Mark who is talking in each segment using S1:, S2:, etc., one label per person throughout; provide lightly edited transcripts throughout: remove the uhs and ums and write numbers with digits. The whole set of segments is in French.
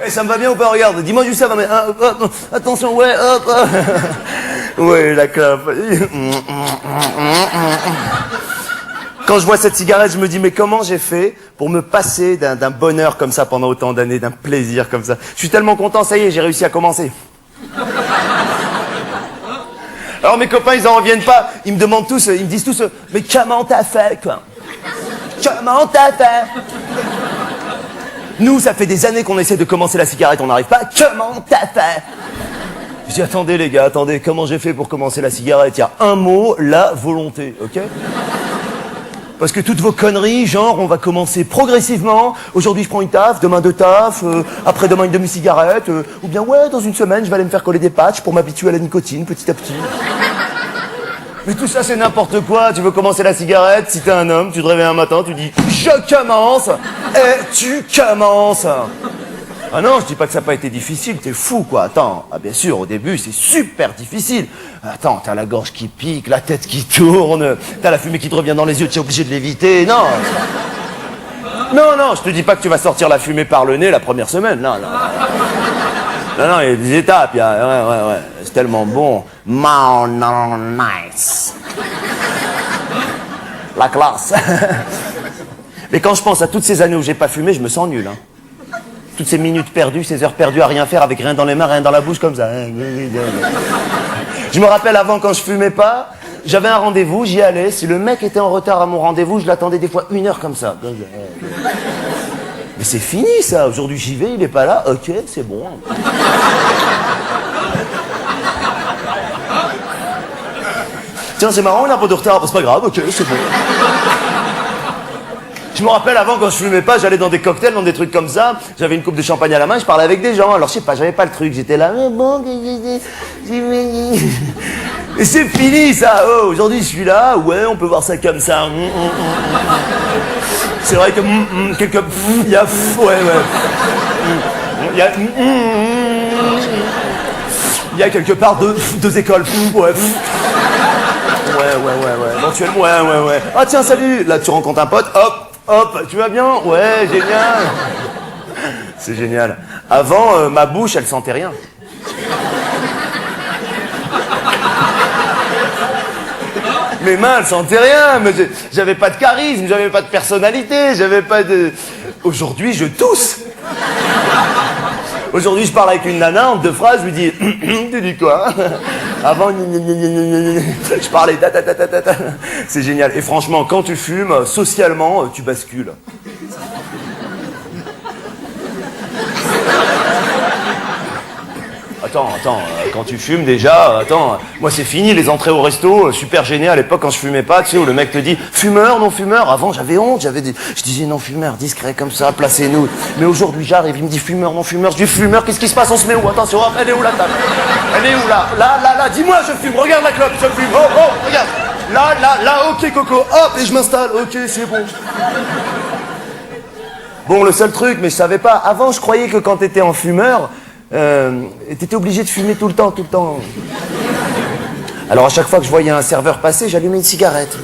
S1: Eh, ça me va bien ou pas? Regarde, dis-moi juste ça, mais attention, ouais, hop. Ouais, la clope. Quand je vois cette cigarette, je me dis, mais comment j'ai fait pour me passer d'un bonheur comme ça pendant autant d'années, d'un plaisir comme ça? Je suis tellement content, ça y est, j'ai réussi à commencer. Alors mes copains, ils en reviennent pas, ils me demandent tous, ils me disent tous, mais comment t'as fait, quoi? Comment t'as fait? Nous, ça fait des années qu'on essaie de commencer la cigarette, on n'arrive pas. Comment t'as fait? Je dis, attendez les gars, attendez, comment j'ai fait pour commencer la cigarette? Il y a un mot, la volonté, ok? Parce que toutes vos conneries, genre, on va commencer progressivement. Aujourd'hui, je prends une taf, demain deux tafs, après-demain une demi-cigarette, ou bien, ouais, dans une semaine, je vais aller me faire coller des patchs pour m'habituer à la nicotine, petit à petit. Mais tout ça, c'est n'importe quoi. Tu veux commencer la cigarette, si t'es un homme, tu te réveilles un matin, tu dis, je commence, et tu commences. Ah non, je dis pas que ça n'a pas été difficile, t'es fou, quoi. Attends, ah bien sûr, au début, c'est super difficile. Attends, t'as la gorge qui pique, la tête qui tourne, t'as la fumée qui te revient dans les yeux, tu es obligé de l'éviter. Non. Non, je te dis pas que tu vas sortir la fumée par le nez la première semaine, non. Non, il y a des étapes, il y a... Ouais, c'est tellement bon. Non, nice. La classe. Mais quand je pense à toutes ces années où j'ai pas fumé, je me sens nul, hein. Toutes ces minutes perdues, ces heures perdues à rien faire, avec rien dans les mains, rien dans la bouche, comme ça. Je me rappelle avant, quand je fumais pas, j'avais un rendez-vous, j'y allais. Si le mec était en retard à mon rendez-vous, je l'attendais des fois 1 heure comme ça. Mais c'est fini, ça. Aujourd'hui, j'y vais, il est pas là. Ok, c'est bon. Tiens, c'est marrant, il a un peu de retard. C'est pas grave, ok, c'est bon. Je me rappelle avant, quand je fumais pas, j'allais dans des cocktails, dans des trucs comme ça. J'avais une coupe de champagne à la main, je parlais avec des gens. Alors, je sais pas, j'avais pas le truc. J'étais là, mais bon, et c'est fini, ça. Oh, aujourd'hui, je suis là. Ouais, on peut voir ça comme ça. C'est vrai que quelque... Il y a... Ouais. Il y a quelque part deux écoles. Ouais. Éventuellement, ouais. Ah, tiens, salut. Là, tu rencontres un pote. Hop, tu vas bien? Ouais, génial. C'est génial. Avant, ma bouche, elle sentait rien. Mes mains, elles sentaient rien. Mais j'avais pas de charisme, j'avais pas de personnalité, j'avais pas de... Aujourd'hui, je tousse. Aujourd'hui, je parle avec une nana, en 2 phrases, je lui dis... Tu dis quoi? Avant, je parlais... C'est génial. Et franchement, quand tu fumes, socialement, tu bascules. Attends, quand tu fumes déjà, moi c'est fini, les entrées au resto, super gêné à l'époque quand je fumais pas, tu sais, où le mec te dit fumeur, non fumeur. Avant j'avais honte, je disais non fumeur, discret comme ça, placez-nous. Mais aujourd'hui j'arrive, il me dit fumeur, non fumeur, je dis fumeur, qu'est-ce qui se passe, on se met où? Attention, hop, elle est où la table? Elle est où là, dis-moi, je fume, regarde la clope, je fume, oh, regarde, là, ok coco, hop, et je m'installe, ok, c'est bon. Bon, le seul truc, mais je savais pas, avant je croyais que quand t'étais en fumeur, t'étais obligé de fumer tout le temps. Alors à chaque fois que je voyais un serveur passer, j'allumais une cigarette.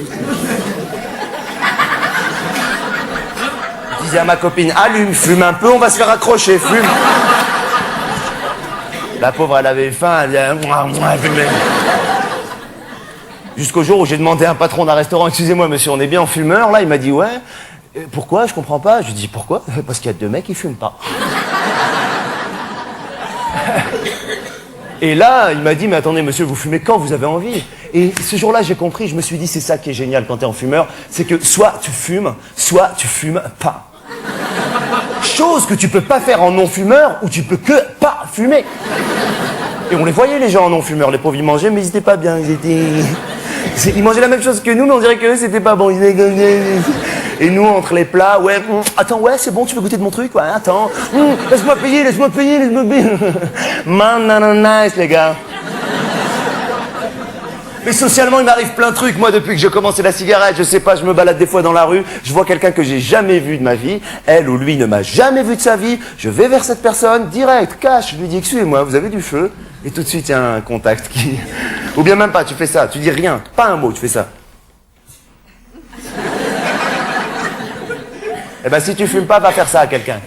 S1: Je disais à ma copine, allume, fume un peu, on va se faire accrocher, fume. La pauvre, elle avait faim, elle fumait. Jusqu'au jour où j'ai demandé à un patron d'un restaurant, excusez-moi monsieur, on est bien en fumeur, là, il m'a dit ouais. Pourquoi? Je comprends pas. Je lui dis pourquoi? Parce qu'il y a 2 mecs qui fument pas. Et là, il m'a dit, mais attendez, monsieur, vous fumez quand vous avez envie? Et ce jour-là, j'ai compris, je me suis dit, c'est ça qui est génial quand t'es en fumeur, c'est que soit tu fumes pas. Chose que tu peux pas faire en non-fumeur, ou tu peux que pas fumer. Et on les voyait, les gens en non-fumeur, les pauvres, ils mangeaient, mais ils étaient pas bien, ils mangeaient la même chose que nous, mais on dirait qu'eux, c'était pas bon. Et nous, entre les plats, ouais, attends, ouais, c'est bon, tu veux goûter de mon truc? Ouais, attends, laisse-moi payer. Nice, les gars. Mais socialement, il m'arrive plein de trucs. Moi, depuis que j'ai commencé la cigarette, je sais pas, je me balade des fois dans la rue, je vois quelqu'un que j'ai jamais vu de ma vie, elle ou lui ne m'a jamais vu de sa vie, je vais vers cette personne, direct, cash, je lui dis, excusez-moi, vous avez du feu? Et tout de suite, il y a un contact qui... Ou bien même pas, tu fais ça, tu dis rien, pas un mot, tu fais ça. Eh ben, si tu fumes pas, va faire ça à quelqu'un.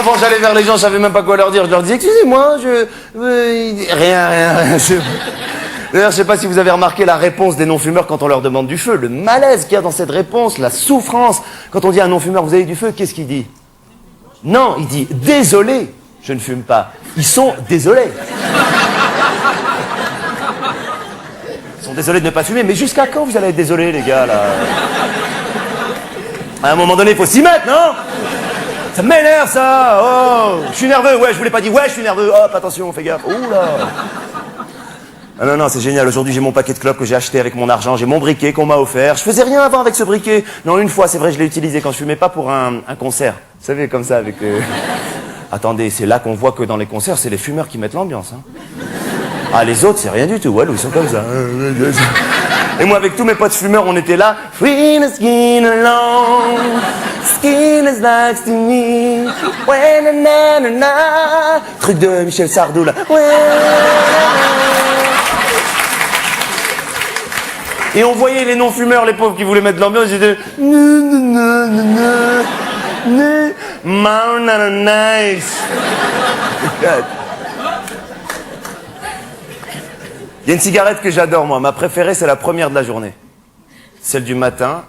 S1: Avant, j'allais vers les gens, je savais même pas quoi leur dire. Je leur disais, excusez-moi, rien. D'ailleurs, je sais pas si vous avez remarqué la réponse des non-fumeurs quand on leur demande du feu. Le malaise qu'il y a dans cette réponse, la souffrance. Quand on dit à un non-fumeur, vous avez du feu, qu'est-ce qu'il dit? Non, il dit, désolé, je ne fume pas. Ils sont désolés. Ils sont désolés de ne pas fumer. Mais jusqu'à quand vous allez être désolés, les gars, là? À un moment donné, il faut s'y mettre, non? Ça m'énerve, ça. Oh, je suis nerveux. Ouais, je vous l'ai pas dit. Ouais, je suis nerveux. Hop, attention, fais gaffe. Ouh là. Ah non, c'est génial. Aujourd'hui, j'ai mon paquet de clopes que j'ai acheté avec mon argent. J'ai mon briquet qu'on m'a offert. Je faisais rien avant avec ce briquet. Non, une fois, c'est vrai, je l'ai utilisé quand je fumais pas pour un concert. Vous savez, comme ça, avec... Attendez, c'est là qu'on voit que dans les concerts, c'est les fumeurs qui mettent l'ambiance. Hein. Ah, les autres, c'est rien du tout. Ouais, ils sont comme ça. Et moi, avec tous mes potes fumeurs, on était là. Free the skin alone, skin is likes to me. When na na na. Truc de Michel Sardou, là. Et on voyait les non-fumeurs, les pauvres qui voulaient mettre de l'ambiance, ils étaient... Nice. Il y a une cigarette que j'adore, moi. Ma préférée, c'est la première de la journée. Celle du matin,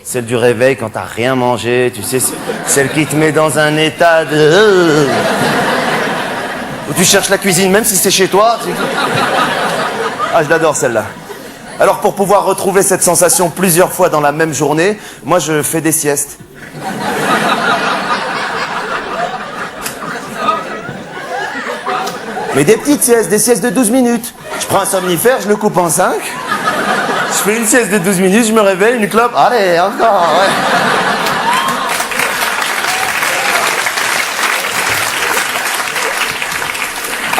S1: celle du réveil quand t'as rien mangé, tu sais, celle qui te met dans un état de... où tu cherches la cuisine, même si c'est chez toi. Ah, je l'adore, celle-là. Alors, pour pouvoir retrouver cette sensation plusieurs fois dans la même journée, moi, je fais des siestes. Mais des petites siestes, des siestes de 12 minutes. Je prends un somnifère, je le coupe en 5. Je fais une sieste de 12 minutes, je me réveille, une clope. Allez, encore, ouais.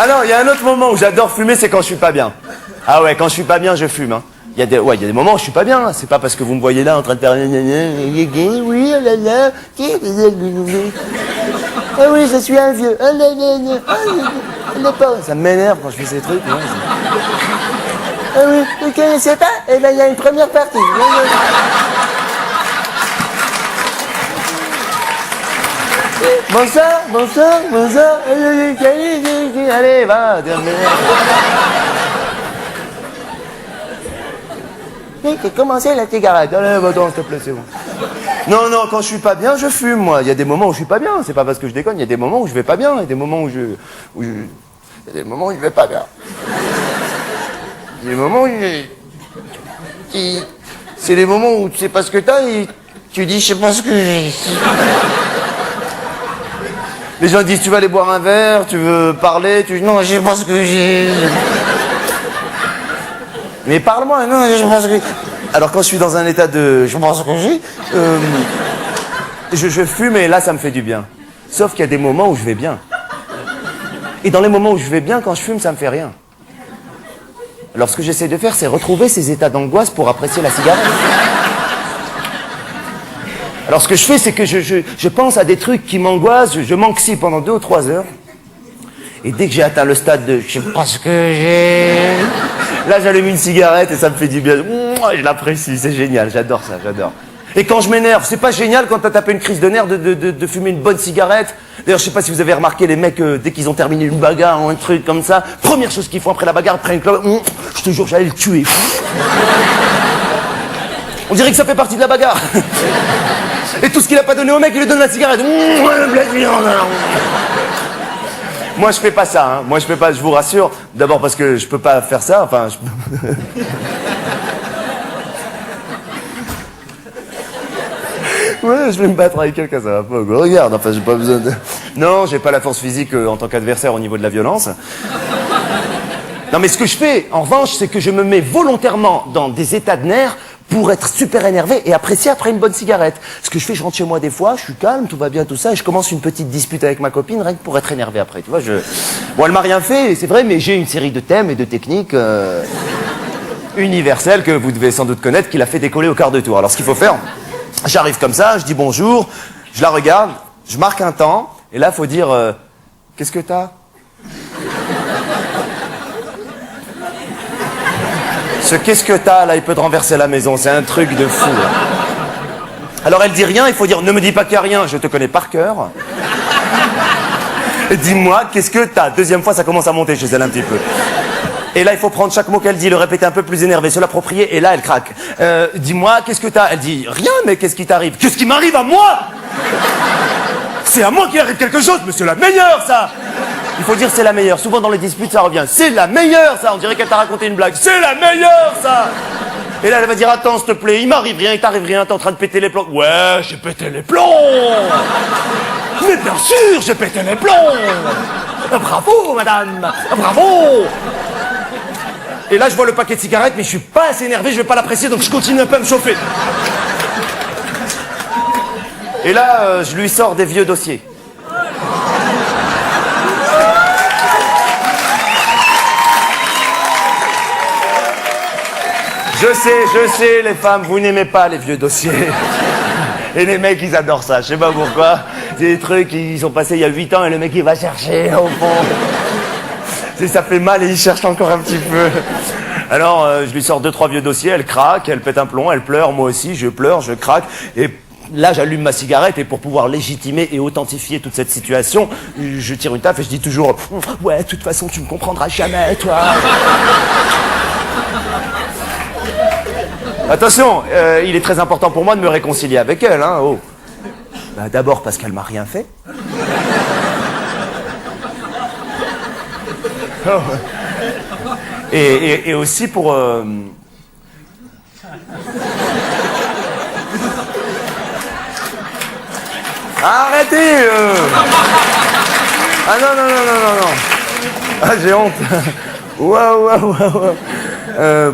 S1: Alors, il y a un autre moment où j'adore fumer, c'est quand je suis pas bien. Ah ouais, quand je suis pas bien, je fume. Hein. Il y a des moments où je suis pas bien. C'est pas parce que vous me voyez là en train de faire... Oui, oh là là. Ah oui, je suis un vieux. Oh là là. Ça m'énerve quand je fais ces trucs. Ouais, ah oui, vous connaissez pas? Eh ben, il y a une première partie. Bonsoir. Allez, va. J'ai commencé la cigarette. Allez, attends, s'il te plaît, c'est bon. Non, quand je suis pas bien, je fume, moi. Il y a des moments où je suis pas bien. C'est pas parce que je déconne. Il y a des moments où je vais pas bien. Il y a des moments où il y a des moments où je vais pas bien. Il y a des moments où c'est des moments où tu sais pas ce que t'as et tu dis, je sais pas ce que j'ai. Les gens disent, tu vas aller boire un verre, tu veux parler, tu dis, non, je sais pas ce que j'ai. Mais parle-moi, non, je pense que... Alors quand je suis dans un état de... Je pense que j'ai... je fume et là, ça me fait du bien. Sauf qu'il y a des moments où je vais bien. Et dans les moments où je vais bien, quand je fume, ça me fait rien. Alors ce que j'essaie de faire, c'est retrouver ces états d'angoisse pour apprécier la cigarette. Alors ce que je fais, c'est que je pense à des trucs qui m'angoissent, je m'anxie pendant 2 ou 3 heures. Et dès que j'ai atteint le stade de... Je sais pas ce que j'ai... Là, j'allume une cigarette et ça me fait du bien. Je l'apprécie, c'est génial, j'adore ça, j'adore. Et quand je m'énerve, c'est pas génial quand t'as tapé une crise de nerfs de fumer une bonne cigarette. D'ailleurs, je sais pas si vous avez remarqué, les mecs, dès qu'ils ont terminé une bagarre ou un truc comme ça, première chose qu'ils font après la bagarre, après une clope, je te jure, j'allais le tuer. On dirait que ça fait partie de la bagarre. Et tout ce qu'il a pas donné au mec, il lui donne la cigarette. Moi, je fais pas ça, hein. Moi, je fais pas, je vous rassure. D'abord parce que je peux pas faire ça, enfin... Ouais, je vais me battre avec quelqu'un, ça va pas. Regarde, enfin, j'ai pas besoin de... Non, j'ai pas la force physique en tant qu'adversaire au niveau de la violence. Non, mais ce que je fais, en revanche, c'est que je me mets volontairement dans des états de nerfs pour être super énervé et apprécier après une bonne cigarette. Ce que je fais, je rentre chez moi des fois, je suis calme, tout va bien, tout ça, et je commence une petite dispute avec ma copine, rien que pour être énervé après, tu vois, Bon, elle m'a rien fait, c'est vrai, mais j'ai une série de thèmes et de techniques universelles que vous devez sans doute connaître, qui l'a fait décoller au quart de tour. Alors, ce qu'il faut faire, j'arrive comme ça, je dis bonjour, je la regarde, je marque un temps, et là, il faut dire, qu'est-ce que t'as ? Ce qu'est-ce que t'as, là, il peut te renverser la maison, c'est un truc de fou. Alors elle dit rien, il faut dire, ne me dis pas qu'il n'y a rien, je te connais par cœur. Dis-moi, qu'est-ce que t'as? Deuxième fois, ça commence à monter chez elle un petit peu. Et là, il faut prendre chaque mot qu'elle dit, le répéter un peu plus énervé, se l'approprier, et là, elle craque. Dis-moi, qu'est-ce que t'as? Elle dit, rien, mais qu'est-ce qui t'arrive? Qu'est-ce qui m'arrive à moi? C'est à moi qu'il arrive quelque chose, mais c'est la meilleure, ça! Il faut dire c'est la meilleure. Souvent dans les disputes, ça revient. C'est la meilleure, ça! On dirait qu'elle t'a raconté une blague. C'est la meilleure, ça! Et là, elle va dire, attends, s'il te plaît, il m'arrive rien, il t'arrive rien, t'es en train de péter les plombs. Ouais, j'ai pété les plombs! Mais bien sûr, j'ai pété les plombs! Bravo, madame! Bravo! Et là, je vois le paquet de cigarettes, mais je suis pas assez énervé, je vais pas l'apprécier, donc je continue un peu à me chauffer. Et là, je lui sors des vieux dossiers. Je sais, les femmes, vous n'aimez pas les vieux dossiers. Et les mecs, ils adorent ça, je sais pas pourquoi. C'est des trucs qui sont passés il y a 8 ans et le mec, il va chercher au fond. Ça fait mal et il cherche encore un petit peu. Alors, je lui sors 2-3 vieux dossiers, elle craque, elle pète un plomb, elle pleure, moi aussi, je pleure, je craque. Et là, j'allume ma cigarette et pour pouvoir légitimer et authentifier toute cette situation, je tire une taffe et je dis toujours « Ouais, de toute façon, tu me comprendras jamais, toi !» Attention, il est très important pour moi de me réconcilier avec elle, hein, oh. Bah, d'abord parce qu'elle m'a rien fait. Oh. Et aussi pour... Arrêtez Ah non. Ah, j'ai honte. Waouh.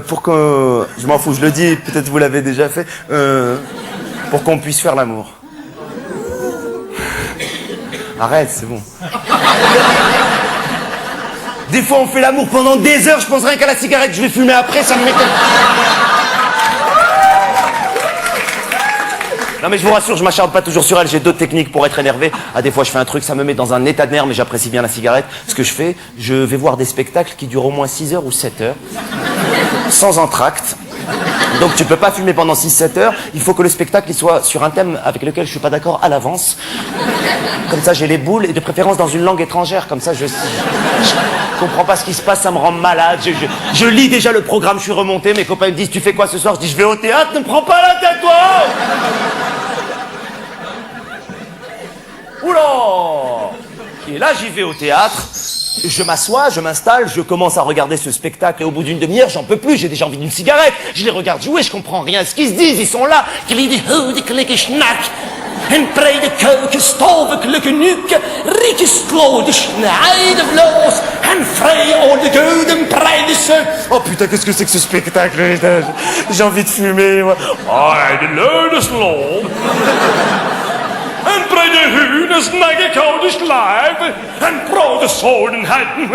S1: Pour que... Je m'en fous, je le dis, peut-être vous l'avez déjà fait. Pour qu'on puisse faire l'amour. Arrête, c'est bon. Des fois, on fait l'amour pendant des heures, je pense rien qu'à la cigarette, je vais fumer après, ça me m'étonne. Non mais je vous rassure, je m'acharne pas toujours sur elle, j'ai d'autres techniques pour être énervé. Ah, des fois je fais un truc, ça me met dans un état de nerfs, mais j'apprécie bien la cigarette. Ce que je fais, je vais voir des spectacles qui durent au moins 6 heures ou 7 heures, sans entracte. Donc tu peux pas fumer pendant 6-7 heures, il faut que le spectacle il soit sur un thème avec lequel je suis pas d'accord à l'avance. Comme ça j'ai les boules, et de préférence dans une langue étrangère, comme ça je comprends pas ce qui se passe, ça me rend malade. Je lis déjà le programme, je suis remonté, mes copains me disent tu fais quoi ce soir? Je dis je vais au théâtre, ne me prends pas la tête toi! Oula! Et là j'y vais au théâtre, je m'assois, je m'installe, je commence à regarder ce spectacle et au bout d'une demi-heure j'en peux plus, j'ai déjà envie d'une cigarette. Je les regarde jouer, je comprends rien à ce qu'ils se disent, ils sont là. En breide keuken, stovekelijke nuke, riekeslode, snijden vloos, en vrij over de gouden breide se. Oh putain, qu'est-ce que c'est que ce spectacle? J'ai envie de fumer, moi. Ah, de leude slow. En breide hunen, snijden koude slijven, en brode zodenheiden.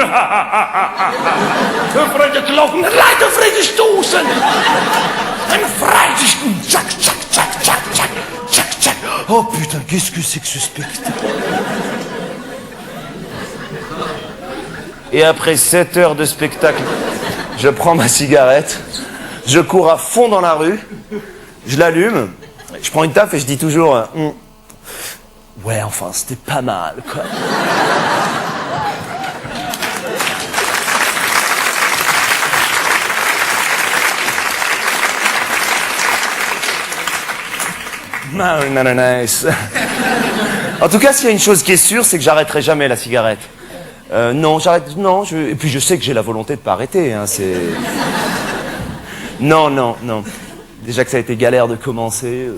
S1: En breide klokken, lijken vrede stoßen. En vrije schoen, tjak, tjak, tjak, tjak, tjak. Oh putain, qu'est-ce que c'est que ce spectacle? Et après 7 heures de spectacle, je prends ma cigarette, je cours à fond dans la rue, je l'allume, je prends une taffe et je dis toujours ouais, enfin, c'était pas mal, quoi. Nice. En tout cas, s'il y a une chose qui est sûre, c'est que j'arrêterai jamais la cigarette. Non, j'arrête. Non, et puis je sais que j'ai la volonté de pas arrêter. Hein, c'est. Non. Déjà que ça a été galère de commencer.